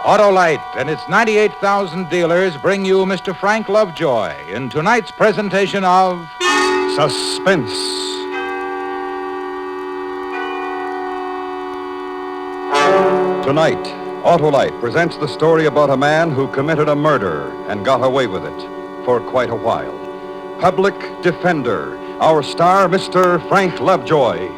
Autolite and its 98,000 dealers bring you Mr. Frank Lovejoy in tonight's presentation of Suspense. Tonight, Autolite presents the story about a man who committed a murder and got away with it for quite a while. Public Defender, our star, Mr. Frank Lovejoy.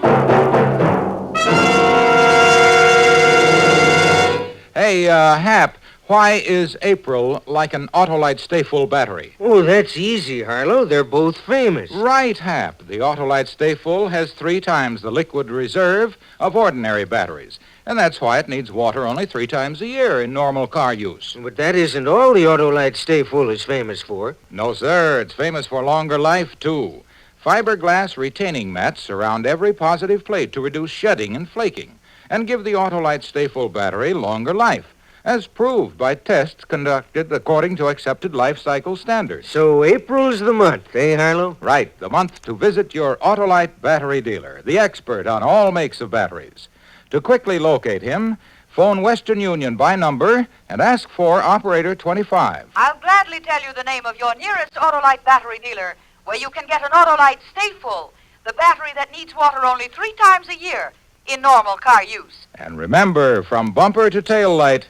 Hey, Hap, why is April like an Autolite Stay-Full battery? Oh, that's easy, Harlow. They're both famous. Right, Hap. The Autolite Stay-Full has 3 times the liquid reserve of ordinary batteries. And that's why it needs water only 3 times a year in normal car use. But that isn't all the Autolite Stay-Full is famous for. No, sir. It's famous for longer life, too. Fiberglass retaining mats surround every positive plate to reduce shedding and flaking and give the Autolite Stay-Full battery longer life, as proved by tests conducted according to accepted life cycle standards. So April's the month, eh, Harlow? Right, the month to visit your Autolite battery dealer, the expert on all makes of batteries. To quickly locate him, phone Western Union by number and ask for Operator 25. I'll gladly tell you the name of your nearest Autolite battery dealer, where you can get an Autolite Stay-Full, the battery that needs water only 3 times a year in normal car use. And remember, from bumper to tail light,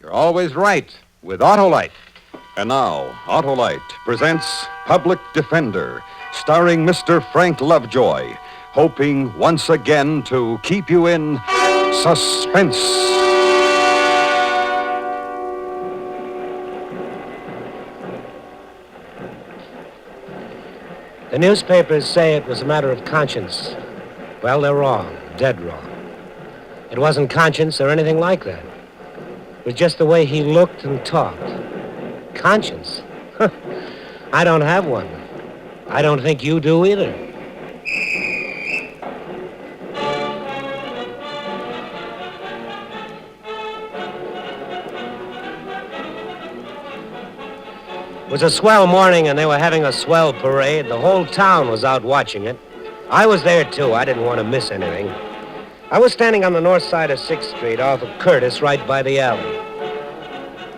you're always right with Autolite. And now, Autolite presents Public Defender, starring Mr. Frank Lovejoy, hoping once again to keep you in suspense. The newspapers say it was a matter of conscience. Well, they're wrong, dead wrong. It wasn't conscience or anything like that. It was just the way he looked and talked. Conscience? I don't have one. I don't think you do either. It was a swell morning, and they were having a swell parade. The whole town was out watching it. I was there, too. I didn't want to miss anything. I was standing on the north side of 6th Street off of Curtis, right by the alley.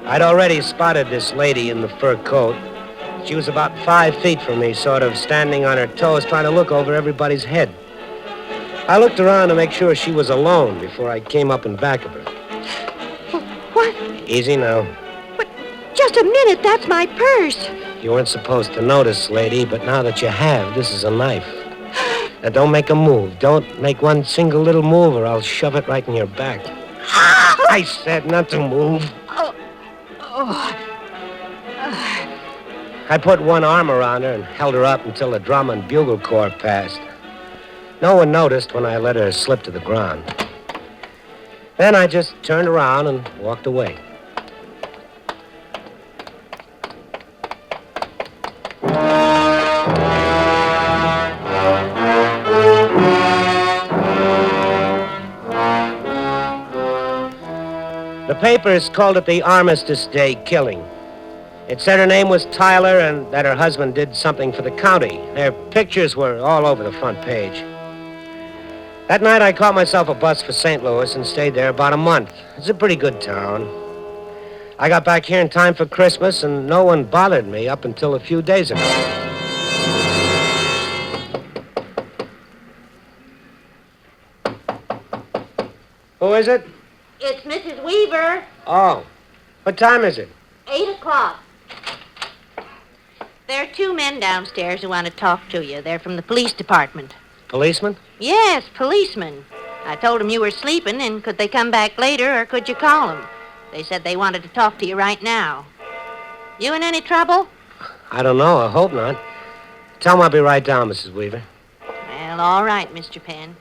I'd already spotted this lady in the fur coat. She was about 5 feet from me, sort of standing on her toes, trying to look over everybody's head. I looked around to make sure she was alone before I came up in back of her. What? Easy now. Just a minute, that's my purse. You weren't supposed to notice, lady, but now that you have, this is a knife. Now, don't make a move. Don't make one single little move, or I'll shove it right in your back. I said not to move. I put one arm around her and held her up until the drum and bugle corps passed. No one noticed when I let her slip to the ground. Then I just turned around and walked away. The papers called it the Armistice Day killing. It said her name was Tyler and that her husband did something for the county. Their pictures were all over the front page. That night, I caught myself a bus for St. Louis and stayed there about a month. It's a pretty good town. I got back here in time for Christmas, and no one bothered me up until a few days ago. Who is it? It's Mrs. Weaver. Oh. What time is it? 8 o'clock. There are 2 men downstairs who want to talk to you. They're from the police department. Policeman? Yes, policemen. I told them you were sleeping, and could they come back later, or could you call them? They said they wanted to talk to you right now. You in any trouble? I don't know. I hope not. Tell them I'll be right down, Mrs. Weaver. Well, all right, Mr. Penn.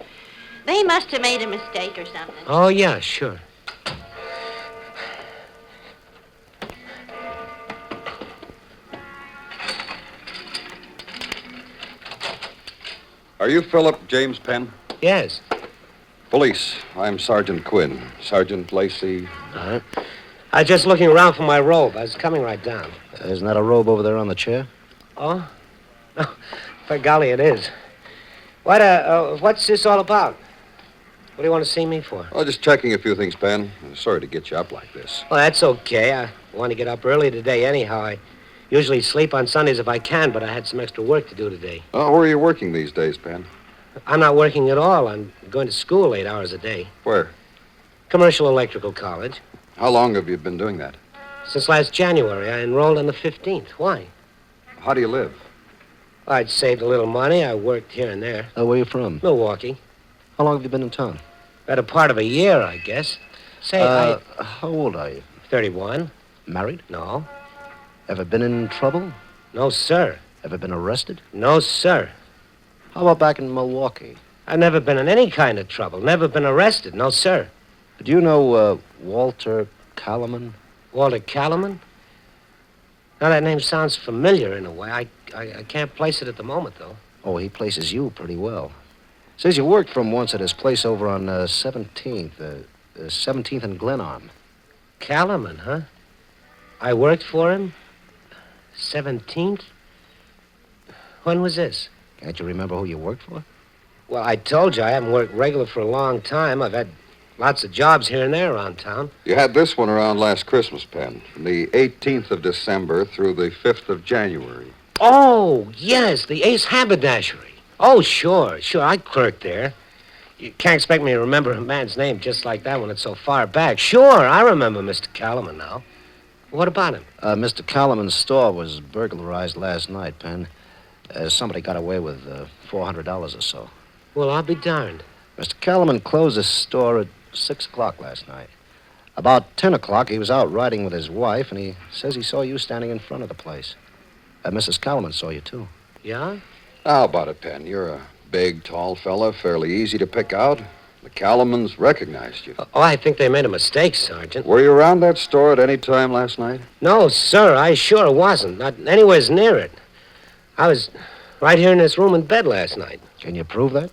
They must have made a mistake or something. Oh, yeah, sure. Are you Philip James Penn? Yes. Police. I'm Sergeant Quinn. Sergeant Lacey. Uh-huh. I was just looking around for my robe. I was coming right down. Isn't that a robe over there on the chair? Oh? Oh, by golly, it is. What's this all about? What do you want to see me for? Oh, just checking a few things, Pen. Sorry to get you up like this. Well, that's okay. I want to get up early today anyhow. I usually sleep on Sundays if I can, but I had some extra work to do today. Oh, where are you working these days, Pen? I'm not working at all. I'm going to school 8 hours a day. Where? Commercial Electrical College. How long have you been doing that? Since last January. I enrolled on the 15th. Why? How do you live? I'd saved a little money. I worked here and there. Where are you from? Milwaukee. How long have you been in town? Better part of a year, I guess. Say, How old are you? 31. Married? No. Ever been in trouble? No, sir. Ever been arrested? No, sir. How about back in Milwaukee? I've never been in any kind of trouble. Never been arrested. No, sir. Do you know, Walter Kalaman? Walter Kalaman? Now, that name sounds familiar in a way. I can't place it at the moment, though. Oh, he places you pretty well. Says you worked for him once at his place over on 17th. 17th and Glenarm. Kalaman, huh? I worked for him? 17th? When was this? Can't you remember who you worked for? Well, I told you I haven't worked regular for a long time. I've had lots of jobs here and there around town. You had this one around last Christmas, Pen, from the 18th of December through the 5th of January. Oh, yes, the Ace Haberdashery. Oh, sure. I clerked there. You can't expect me to remember a man's name just like that when it's so far back. Sure, I remember Mr. Kalaman now. What about him? Mr. Kalaman's store was burglarized last night, Pen. Somebody got away with $400 or so. Well, I'll be darned. Mr. Kalaman closed his store at 6 o'clock last night. About 10 o'clock, he was out riding with his wife, and he says he saw you standing in front of the place. Mrs. Kalaman saw you, too. Yeah? How about it, Pen? You're a big, tall fella, fairly easy to pick out. The Calamans recognized you. Oh, I think they made a mistake, Sergeant. Were you around that store at any time last night? No, sir, I sure wasn't. Not anywhere near it. I was right here in this room in bed last night. Can you prove that?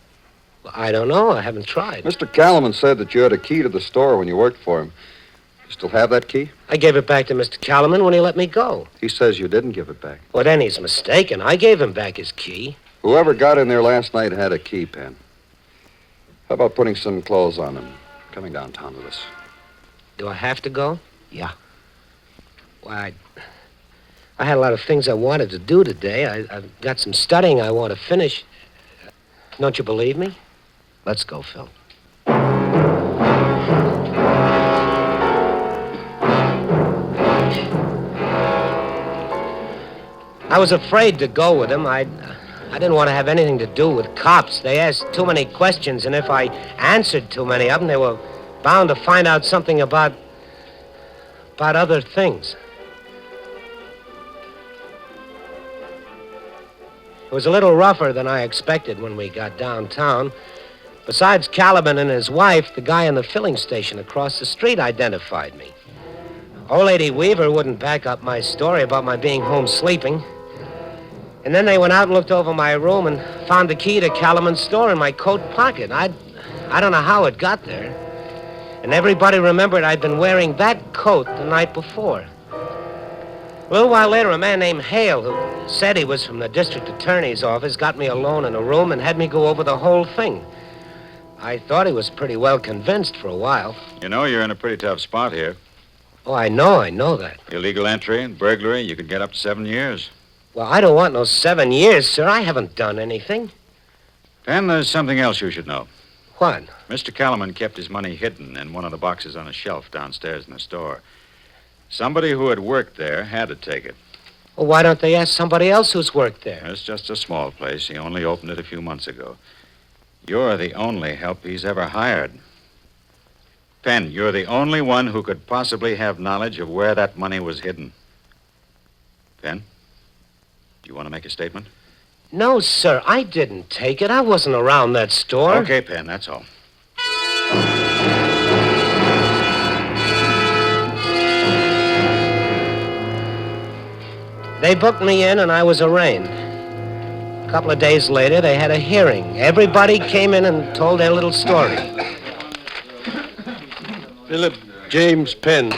Well, I don't know. I haven't tried. Mr. Kalaman said that you had a key to the store when you worked for him. You still have that key? I gave it back to Mr. Kalaman when he let me go. He says you didn't give it back. Well, then he's mistaken. I gave him back his key. Whoever got in there last night had a key, Pen. How about putting some clothes on and coming downtown with us? Do I have to go? Yeah. Why, I had a lot of things I wanted to do today. I've got some studying I want to finish. Don't you believe me? Let's go, Phil. I was afraid to go with him. I didn't want to have anything to do with cops. They asked too many questions, and if I answered too many of them, they were bound to find out something about other things. It was a little rougher than I expected when we got downtown. Besides Caliban and his wife, the guy in the filling station across the street identified me. Old Lady Weaver wouldn't back up my story about my being home sleeping. And then they went out and looked over my room and found the key to Calaman's store in my coat pocket. I don't know how it got there. And everybody remembered I'd been wearing that coat the night before. A little while later, a man named Hale, who said he was from the district attorney's office, got me alone in a room and had me go over the whole thing. I thought he was pretty well convinced for a while. You know, you're in a pretty tough spot here. Oh, I know that. Illegal entry and burglary, you could get up to 7 years. Well, I don't want no 7 years, sir. I haven't done anything. Then there's something else you should know. What? Mr. Kalaman kept his money hidden in one of the boxes on a shelf downstairs in the store. Somebody who had worked there had to take it. Well, why don't they ask somebody else who's worked there? It's just a small place. He only opened it a few months ago. You're the only help he's ever hired. Penn, you're the only one who could possibly have knowledge of where that money was hidden. Penn, do you want to make a statement? No, sir, I didn't take it. I wasn't around that store. Okay, Penn, that's all. They booked me in and I was arraigned. A couple of days later, they had a hearing. Everybody came in and told their little story. Philip James Penn,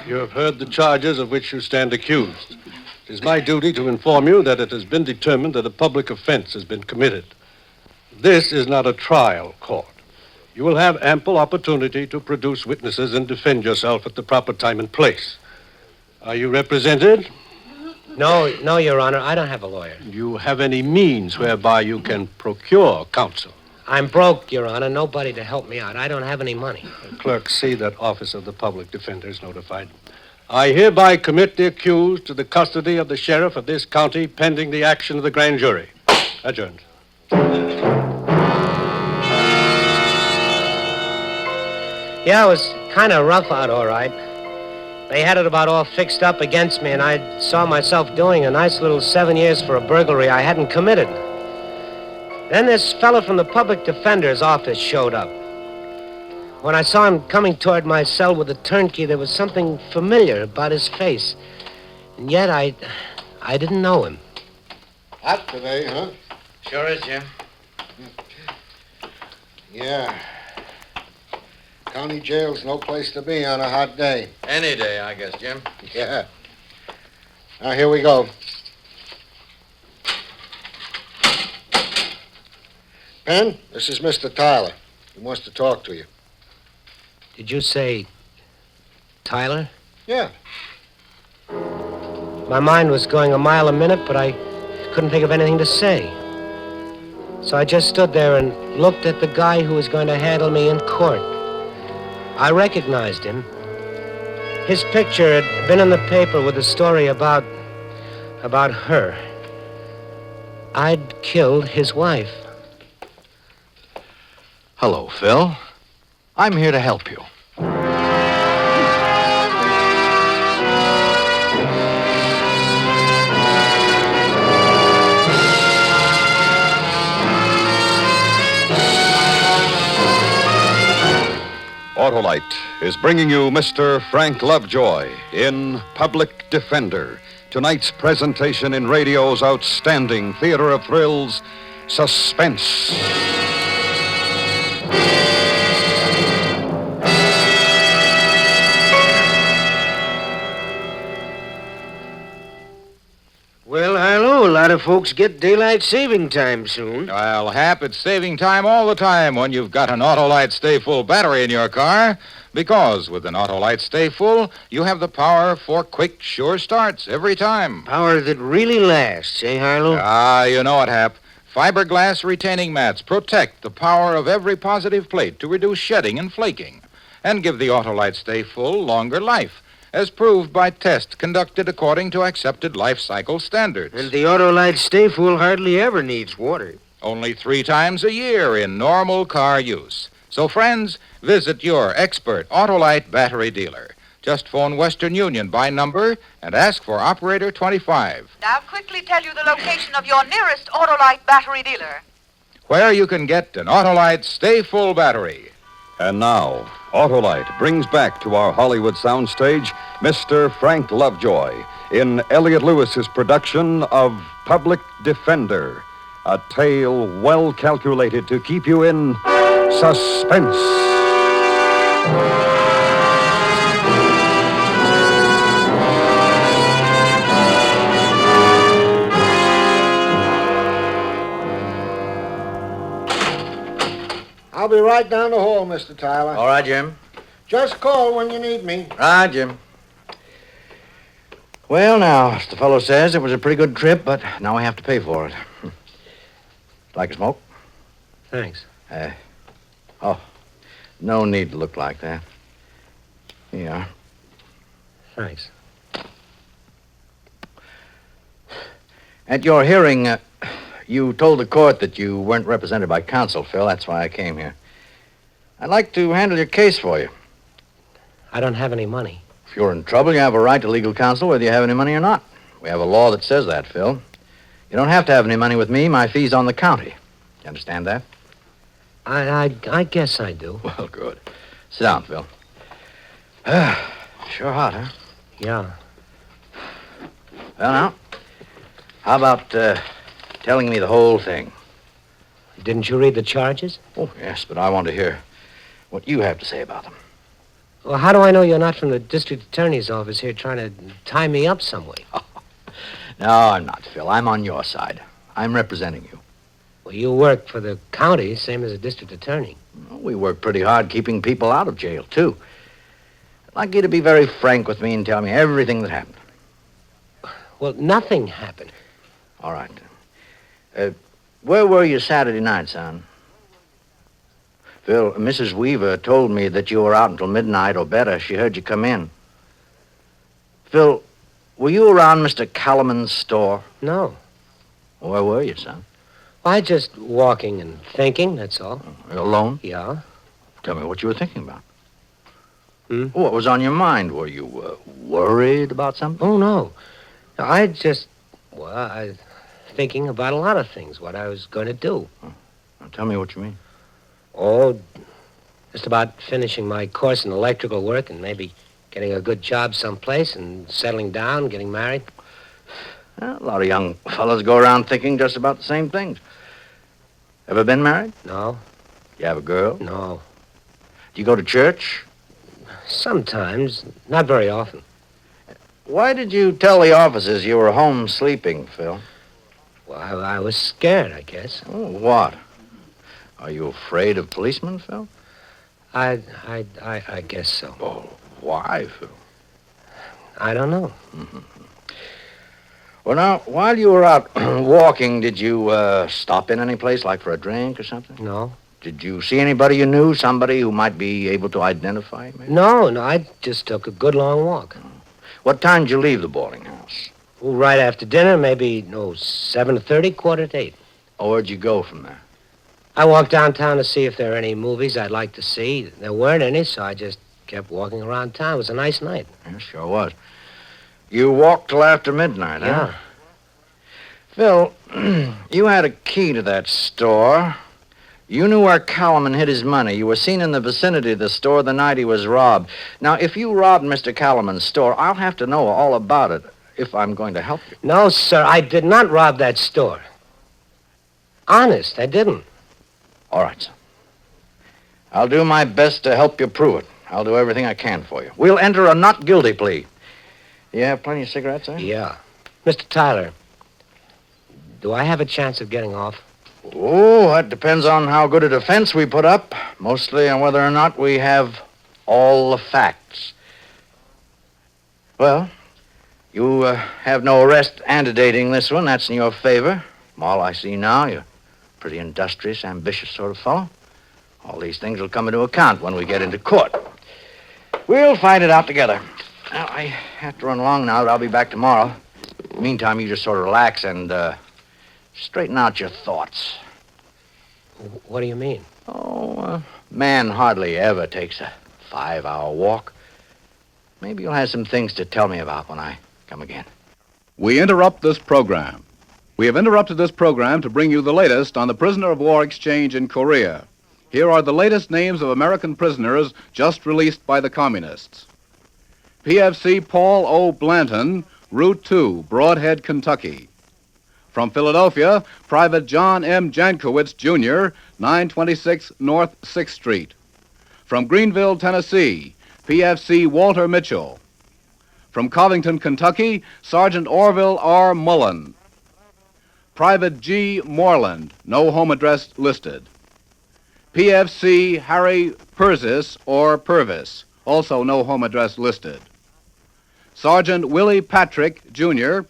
you have heard the charges of which you stand accused. It is my duty to inform you that it has been determined that a public offense has been committed. This is not a trial court. You will have ample opportunity to produce witnesses and defend yourself at the proper time and place. Are you represented? No, Your Honor, I don't have a lawyer. Do you have any means whereby you can procure counsel? I'm broke, Your Honor. Nobody to help me out. I don't have any money. Clerk, see that Office of the Public Defender is notified. I hereby commit the accused to the custody of the sheriff of this county pending the action of the grand jury. Adjourned. Yeah, it was kind of rough out, all right. They had it about all fixed up against me, and I saw myself doing a nice little 7 years for a burglary I hadn't committed. Then this fellow from the public defender's office showed up. When I saw him coming toward my cell with a turnkey, there was something familiar about his face. And yet I didn't know him. Hot today, huh? Sure is, Jim. Yeah. County jail's no place to be on a hot day. Any day, I guess, Jim. Yeah. Now, here we go. Pen, this is Mr. Tyler. He wants to talk to you. Did you say Tyler? Yeah. My mind was going a mile a minute, but I couldn't think of anything to say. So I just stood there and looked at the guy who was going to handle me in court. I recognized him. His picture had been in the paper with a story about her. I'd killed his wife. Hello, Phil. I'm here to help you. Autolite is bringing you Mr. Frank Lovejoy in Public Defender. Tonight's presentation in radio's outstanding theater of thrills, Suspense. Well, Harlow, a lot of folks get daylight saving time soon. Well, Hap, it's saving time all the time when you've got an Autolite Stay Full battery in your car. Because with an Autolite Stay Full, you have the power for quick, sure starts every time. Power that really lasts, eh, Harlow? Ah, you know it, Hap. Fiberglass retaining mats protect the power of every positive plate to reduce shedding and flaking and give the Autolite Stay Full longer life, as proved by tests conducted according to accepted life cycle standards. And the Autolite Stay Full hardly ever needs water. Only 3 times a year in normal car use. So, friends, visit your expert Autolite battery dealer. Just phone Western Union by number and ask for Operator 25. Now quickly tell you the location of your nearest Autolite battery dealer. Where you can get an Autolite Stay Full battery. And now, Autolite brings back to our Hollywood soundstage Mr. Frank Lovejoy in Elliot Lewis's production of Public Defender, a tale well calculated to keep you in suspense. I'll be right down the hall, Mr. Tyler. All right, Jim. Just call when you need me. Right, Jim. Well, now, as the fellow says, it was a pretty good trip, but now we have to pay for it. Like a smoke? Thanks. No need to look like that. Here you are. Thanks. At your hearing, you told the court that you weren't represented by counsel, Phil. That's why I came here. I'd like to handle your case for you. I don't have any money. If you're in trouble, you have a right to legal counsel whether you have any money or not. We have a law that says that, Phil. You don't have to have any money with me. My fee's on the county. You understand that? I guess I do. Well, good. Sit down, Phil. Sure hot, huh? Yeah. Well, now, how about telling me the whole thing? Didn't you read the charges? Oh, yes, but I want to hear what you have to say about them. Well, how do I know you're not from the district attorney's office here trying to tie me up some way? No, I'm not, Phil. I'm on your side. I'm representing you. Well, you work for the county, same as a district attorney. Well, we work pretty hard keeping people out of jail, too. I'd like you to be very frank with me and tell me everything that happened. Well, nothing happened. All right. Where were you Saturday night, son? Phil, Mrs. Weaver told me that you were out until midnight or better. She heard you come in. Phil, were you around Mr. Callman's store? No. Where were you, son? I just walking and thinking, that's all. Alone? Yeah. Tell me what you were thinking about. Hmm? What was on your mind? Were you worried about something? Oh, no. I just, I thinking about a lot of things, what I was going to do. Now, tell me what you mean. Oh, just about finishing my course in electrical work and maybe getting a good job someplace and settling down, getting married. Well, a lot of young fellas go around thinking just about the same things. Ever been married? No. You have a girl? No. Do you go to church? Sometimes, not very often. Why did you tell the officers you were home sleeping, Phil? Well, I was scared, I guess. Oh, what? Are you afraid of policemen, Phil? I guess so. Oh, why, Phil? I don't know. Mm-hmm. Well, now, while you were out walking, did you stop in any place, like for a drink or something? No. Did you see anybody you knew, somebody who might be able to identify you, maybe? No, I just took a good long walk. What time did you leave the boarding house? Well, right after dinner, maybe, 7:30, 7:45. Oh, where'd you go from there? I walked downtown to see if there are any movies I'd like to see. There weren't any, so I just kept walking around town. It was a nice night. Yeah, sure was. You walked till after midnight, huh? Yeah. Phil, you had a key to that store. You knew where Callman hid his money. You were seen in the vicinity of the store the night he was robbed. Now, if you robbed Mr. Callman's store, I'll have to know all about it if I'm going to help you. No, sir, I did not rob that store. Honest, I didn't. All right, son. I'll do my best to help you prove it. I'll do everything I can for you. We'll enter a not guilty plea. You have plenty of cigarettes, eh? Yeah. Mr. Tyler, do I have a chance of getting off? Oh, that depends on how good a defense we put up. Mostly on whether or not we have all the facts. Well, you have no arrest antedating this one. That's in your favor. From all I see now, you're a pretty industrious, ambitious sort of fellow. All these things will come into account when we get into court. We'll find it out together. Now, I have to run along now, but I'll be back tomorrow. Meantime, you just sort of relax and straighten out your thoughts. What do you mean? Oh, man hardly ever takes a 5-hour walk. Maybe you'll have some things to tell me about when I come again. We interrupt this program. We have interrupted this program to bring you the latest on the prisoner of war exchange in Korea. Here are the latest names of American prisoners just released by the communists. PFC Paul O. Blanton, Route 2, Broadhead, Kentucky. From Philadelphia, Private John M. Jankowitz, Jr., 926 North 6th Street. From Greenville, Tennessee, PFC Walter Mitchell. From Covington, Kentucky, Sergeant Orville R. Mullen. Private G. Moreland, no home address listed. PFC Harry Purvis or Purvis, also no home address listed. Sergeant Willie Patrick, Jr.,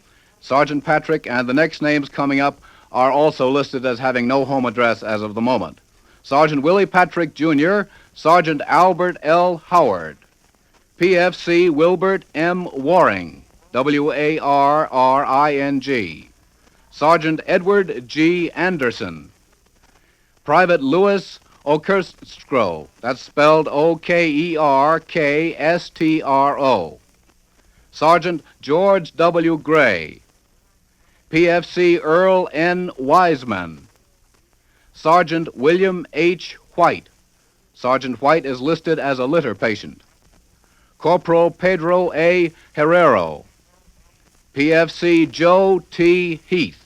Sergeant Patrick and the next names coming up are also listed as having no home address as of the moment. Sergeant Willie Patrick, Jr., Sergeant Albert L. Howard. PFC Wilbert M. Waring, Warring. Sergeant Edward G. Anderson. Private Louis Okerstro, that's spelled Okerkstro. Sergeant George W. Gray. PFC Earl N. Wiseman. Sergeant William H. White. Sergeant White is listed as a litter patient. Corporal Pedro A. Herrero. PFC Joe T. Heath,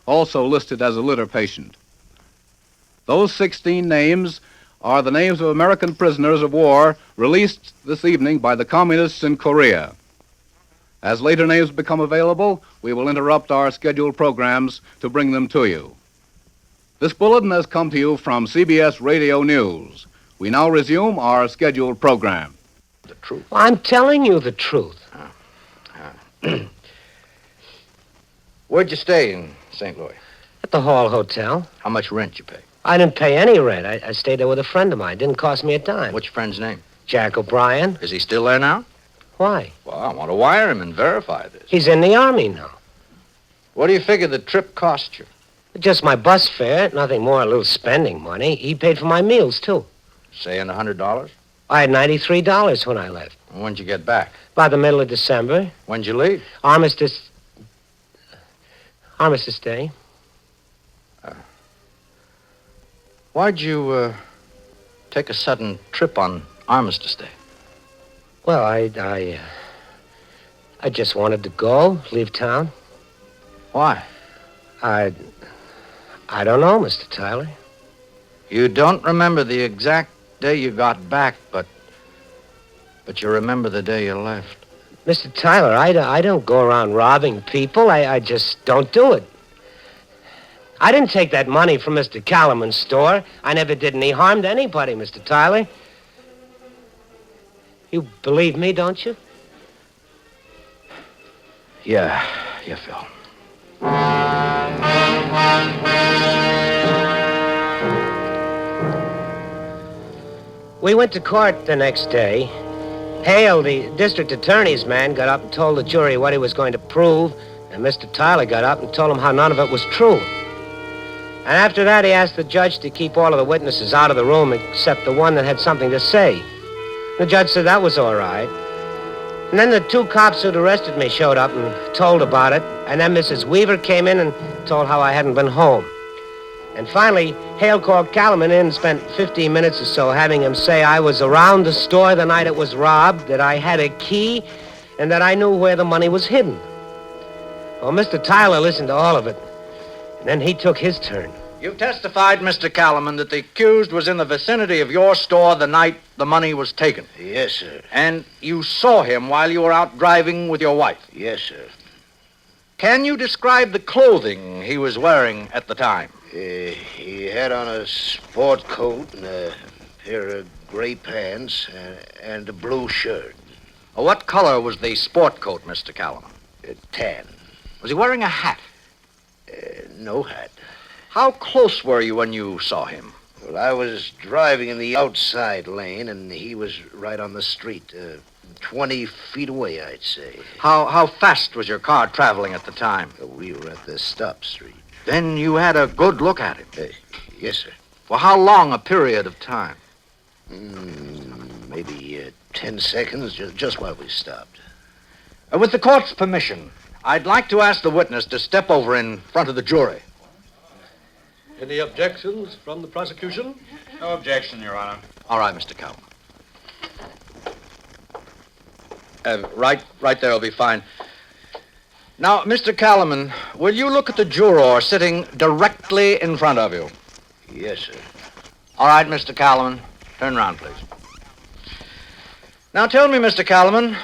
also listed as a litter patient. Those 16 names are the names of American prisoners of war released this evening by the communists in Korea. As later names become available, we will interrupt our scheduled programs to bring them to you. This bulletin has come to you from CBS Radio News. We now resume our scheduled program. The truth. Well, I'm telling you the truth. Where'd you stay in St. Louis? At the Hall Hotel. How much rent you pay? I didn't pay any rent. I stayed there with a friend of mine. Didn't cost me a dime. What's your friend's name? Jack O'Brien. Is he still there now? Why? Well, I want to wire him and verify this. He's in the Army now. What do you figure the trip cost you? Just my bus fare, nothing more, a little spending money. He paid for my meals, too. Saying $100? I had $93 when I left. When'd you get back? By the middle of December. When'd you leave? Armistice Day. Why'd you, take a sudden trip on Armistice Day? Well, I just wanted to go, leave town. Why? I don't know, Mr. Tyler. You don't remember the exact day you got back, but you remember the day you left. Mr. Tyler, I don't go around robbing people. I just don't do it. I didn't take that money from Mr. Calaman's store. I never did any harm to anybody, Mr. Tyler. You believe me, don't you? Yeah, Phil. We went to court the next day. Hale, the district attorney's man, got up and told the jury what he was going to prove, and Mr. Tyler got up and told him how none of it was true. And after that, he asked the judge to keep all of the witnesses out of the room except the one that had something to say. The judge said that was all right. And then the two cops who'd arrested me showed up and told about it, and then Mrs. Weaver came in and told how I hadn't been home. And finally, Hale called Calaman in and spent 15 minutes or so having him say I was around the store the night it was robbed, that I had a key, and that I knew where the money was hidden. Well, Mr. Tyler listened to all of it, and then he took his turn. You've testified, Mr. Calaman, that the accused was in the vicinity of your store the night the money was taken. Yes, sir. And you saw him while you were out driving with your wife. Yes, sir. Can you describe the clothing he was wearing at the time? He had on a sport coat and a pair of gray pants and a blue shirt. What color was the sport coat, Mr. Calaman? Tan. Was he wearing a hat? No hat. How close were you when you saw him? Well, I was driving in the outside lane, and he was right on the street, 20 feet away, I'd say. How fast was your car traveling at the time? We were at the stop street. Then you had a good look at him? Yes, sir. For how long a period of time? Maybe 10 seconds, just while we stopped. With the court's permission, I'd like to ask the witness to step over in front of the jury. Any objections from the prosecution? No objection, Your Honor. All right, Mr. Calaman. Right there will be fine. Now, Mr. Calaman, will you look at the juror sitting directly in front of you? Yes, sir. All right, Mr. Calaman. Turn around, please. Now, tell me, Mr. Calaman,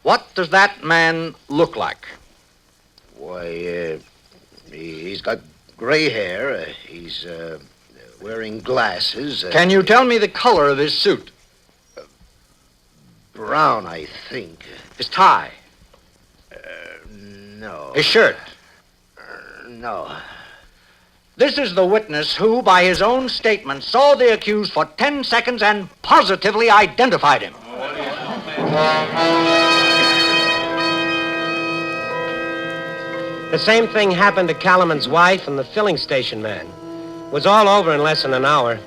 what does that man look like? Why, he's got gray hair. He's wearing glasses. Can you tell me the color of his suit? Brown, I think. His tie? No. His shirt? No. This is the witness who, by his own statement, saw the accused for 10 seconds and positively identified him. The same thing happened to Calaman's wife and the filling station man. It was all over in less than an hour.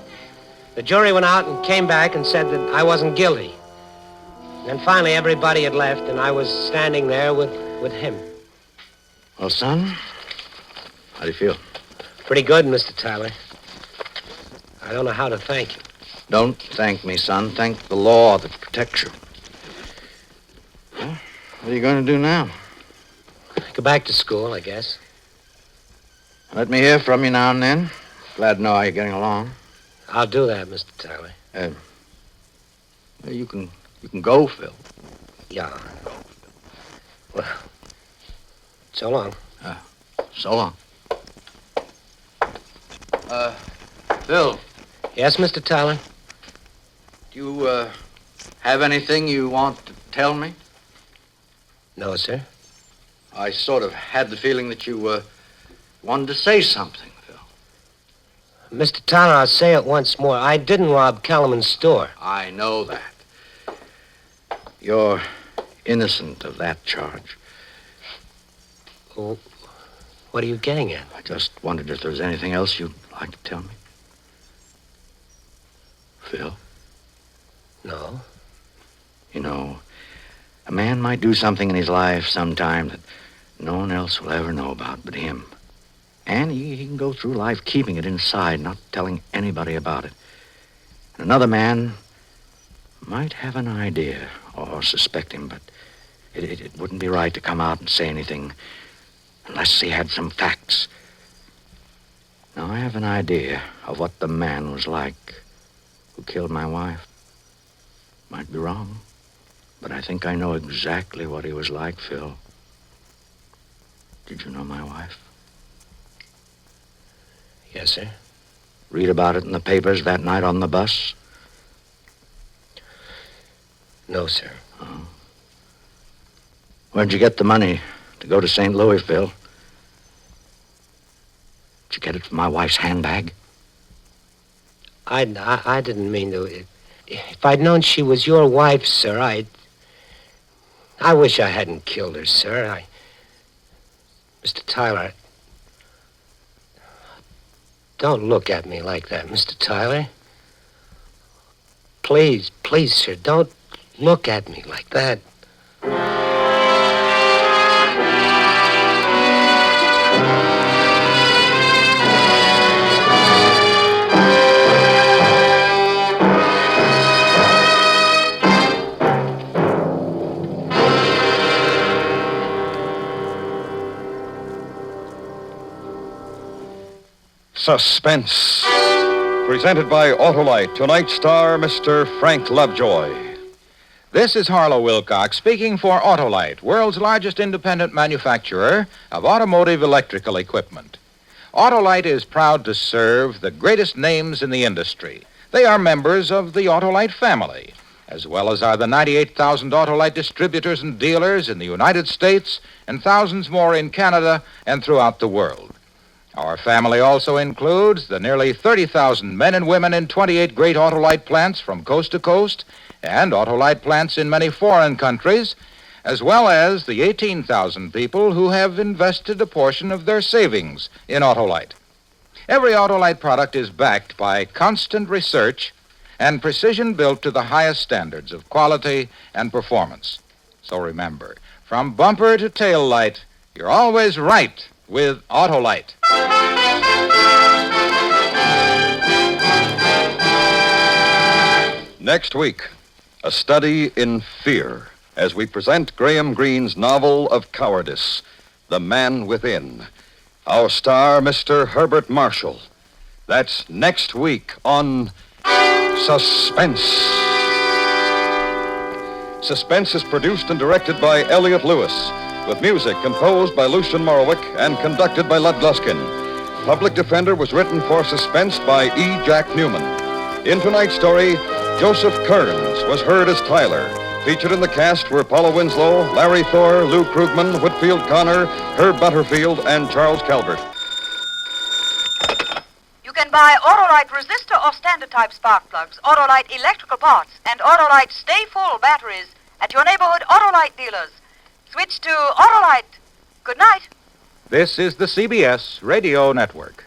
The jury went out and came back and said that I wasn't guilty. And finally, everybody had left, and I was standing there with him. Well, son, how do you feel? Pretty good, Mr. Tyler. I don't know how to thank you. Don't thank me, son. Thank the law that protects you. Well, what are you going to do now? Go back to school, I guess. Let me hear from you now and then. Glad to know how you're getting along. I'll do that, Mr. Tyler. You can go, Phil. Yeah. Well, so long. So long. Phil, Yes, Mr. Tyler? do you, have anything you want to tell me? No, sir. I sort of had the feeling that you, wanted to say something, Phil. Mr. Tyler, I'll say it once more. I didn't rob Kellerman's store. I know that. You're innocent of that charge. Well, what are you getting at? I just wondered if there was anything else you'd like to tell me. Phil? No. You know, a man might do something in his life sometime that no one else will ever know about but him. And he can go through life keeping it inside, not telling anybody about it. And another man might have an idea or suspect him, but it wouldn't be right to come out and say anything unless he had some facts. Now, I have an idea of what the man was like who killed my wife. Might be wrong, but I think I know exactly what he was like, Phil. Did you know my wife? Yes, sir. Read about it in the papers that night on the bus? No, sir. Oh. Where'd you get the money to go to St. Louis, Phil? Did you get it from my wife's handbag? I didn't mean to. If I'd known she was your wife, sir, I wish I hadn't killed her, sir. Mr. Tyler, don't look at me like that, Mr. Tyler. Please, sir, don't look at me like that. Suspense. Presented by Autolite. Tonight's star, Mr. Frank Lovejoy. This is Harlow Wilcox speaking for Autolite, world's largest independent manufacturer of automotive electrical equipment. Autolite is proud to serve the greatest names in the industry. They are members of the Autolite family, as well as are the 98,000 Autolite distributors and dealers in the United States and thousands more in Canada and throughout the world. Our family also includes the nearly 30,000 men and women in 28 great Autolite plants from coast to coast and Autolite plants in many foreign countries, as well as the 18,000 people who have invested a portion of their savings in Autolite. Every Autolite product is backed by constant research and precision built to the highest standards of quality and performance. So remember, from bumper to tail light, you're always right with Autolite. Next week, a study in fear as we present Graham Greene's novel of cowardice, The Man Within. Our star, Mr. Herbert Marshall. That's next week on Suspense. Suspense is produced and directed by Elliott Lewis, with music composed by Lucian Morowick and conducted by Lud Gluskin. Public Defender was written for Suspense by E. Jack Newman. In tonight's story, Joseph Kearns was heard as Tyler. Featured in the cast were Paula Winslow, Larry Thor, Lou Krugman, Whitfield Connor, Herb Butterfield, and Charles Calvert. You can buy Autolite resistor or standard type spark plugs, Autolite electrical parts, and Autolite Stay Full batteries at your neighborhood Autolite dealers. Switch to Autolite. Good night. This is the CBS Radio Network.